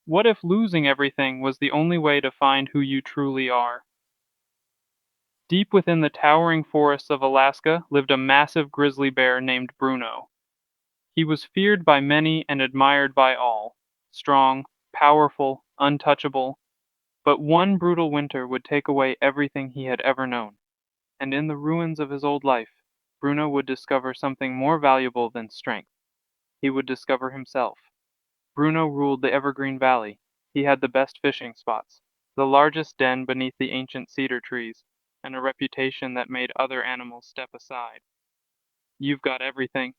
What if losing everything was the only way to find who you truly are? Deep within the towering forests of Alaska lived a massive grizzly bear named Bruno. He was feared by many and admired by all. Strong, powerful, untouchable. But one brutal winter would take away everything he had ever known. And in the ruins of his old life, Bruno would discover something more valuable than strength. He would discover himself. Bruno ruled the Evergreen Valley. He had the best fishing spots, the largest den beneath the ancient cedar trees, and a reputation that made other animals step aside. "You've got everything,"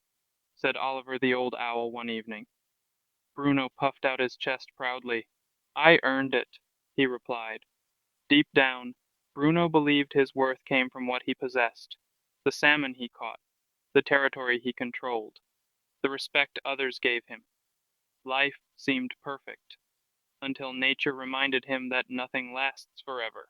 said Oliver the old owl one evening. Bruno puffed out his chest proudly. "I earned it," he replied. Deep down, Bruno believed his worth came from what he possessed: the salmon he caught, the territory he controlled, the respect others gave him. Life seemed perfect, until nature reminded him that nothing lasts forever.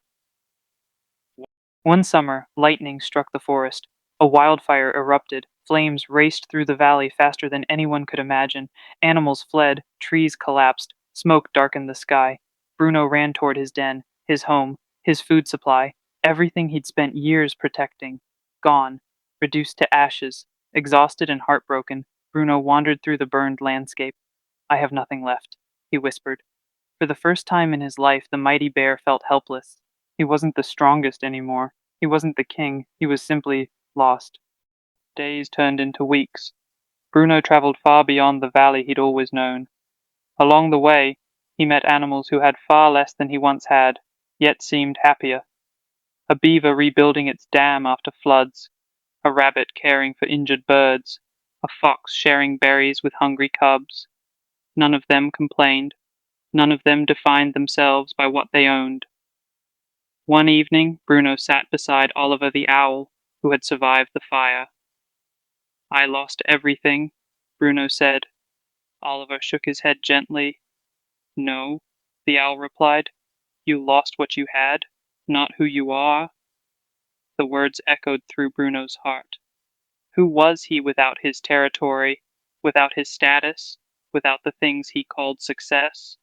One summer, lightning struck the forest. A wildfire erupted. Flames raced through the valley faster than anyone could imagine. Animals fled, trees collapsed, smoke darkened the sky. Bruno ran toward his den, his home, his food supply, everything he'd spent years protecting. Gone, reduced to ashes. Exhausted and heartbroken, Bruno wandered through the burned landscape. "I have nothing left," he whispered. For the first time in his life, the mighty bear felt helpless. He wasn't the strongest anymore. He wasn't the king. He was simply lost. Days turned into weeks. Bruno traveled far beyond the valley he'd always known. Along the way, he met animals who had far less than he once had, yet seemed happier. A beaver rebuilding its dam after floods, a rabbit caring for injured birds, a fox sharing berries with hungry cubs. None of them complained. None of them defined themselves by what they owned. One evening, Bruno sat beside Oliver the owl, who had survived the fire. "I lost everything," Bruno said. Oliver shook his head gently. "No," the owl replied. "You lost what you had, not who you are." The words echoed through Bruno's heart. Who was he without his territory, without his status, without the things he called success?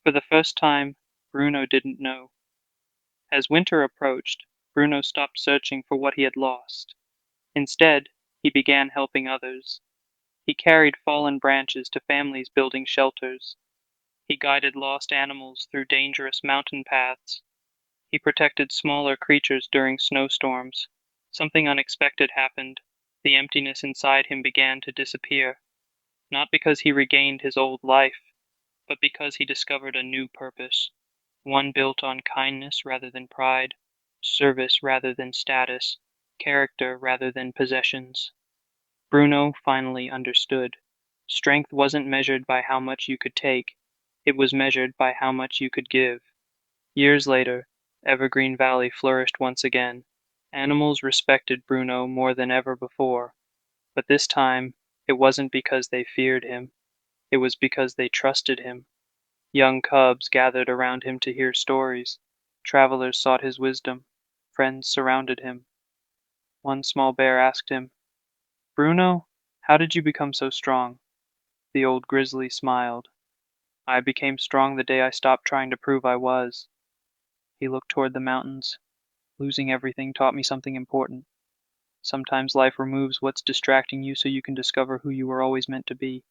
For the first time, Bruno didn't know. As winter approached, Bruno stopped searching for what he had lost. Instead, he began helping others. He carried fallen branches to families building shelters. He guided lost animals through dangerous mountain paths. He protected smaller creatures during snowstorms. Something unexpected happened. The emptiness inside him began to disappear. Not because he regained his old life, but because he discovered a new purpose. One built on kindness rather than pride, service rather than status, character rather than possessions. Bruno finally understood. Strength wasn't measured by how much you could take, it was measured by how much you could give. Years later, Evergreen Valley flourished once again. Animals respected Bruno more than ever before, but this time it wasn't because they feared him, it was because they trusted him. Young cubs gathered around him to hear stories. Travelers sought his wisdom. Friends surrounded him. One small bear asked him, "Bruno, how did you become so strong?" The old grizzly smiled. "I became strong the day I stopped trying to prove I was." He looked toward the mountains. "Losing everything taught me something important. Sometimes life removes what's distracting you so you can discover who you were always meant to be."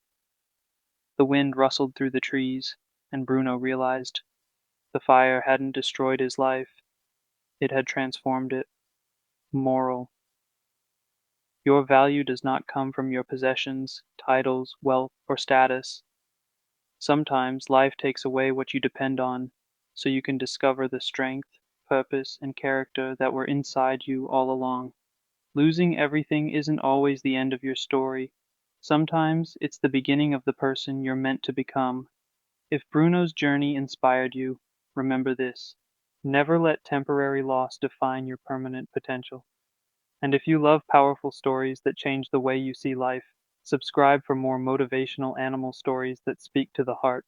The wind rustled through the trees, and Bruno realized the fire hadn't destroyed his life, it had transformed it. Moral: your value does not come from your possessions, titles, wealth, or status. Sometimes life takes away what you depend on, so you can discover the strength, purpose, and character that were inside you all along. Losing everything isn't always the end of your story. Sometimes it's the beginning of the person you're meant to become. If Bruno's journey inspired you, remember this: never let temporary loss define your permanent potential. And if you love powerful stories that change the way you see life, subscribe for more motivational animal stories that speak to the heart.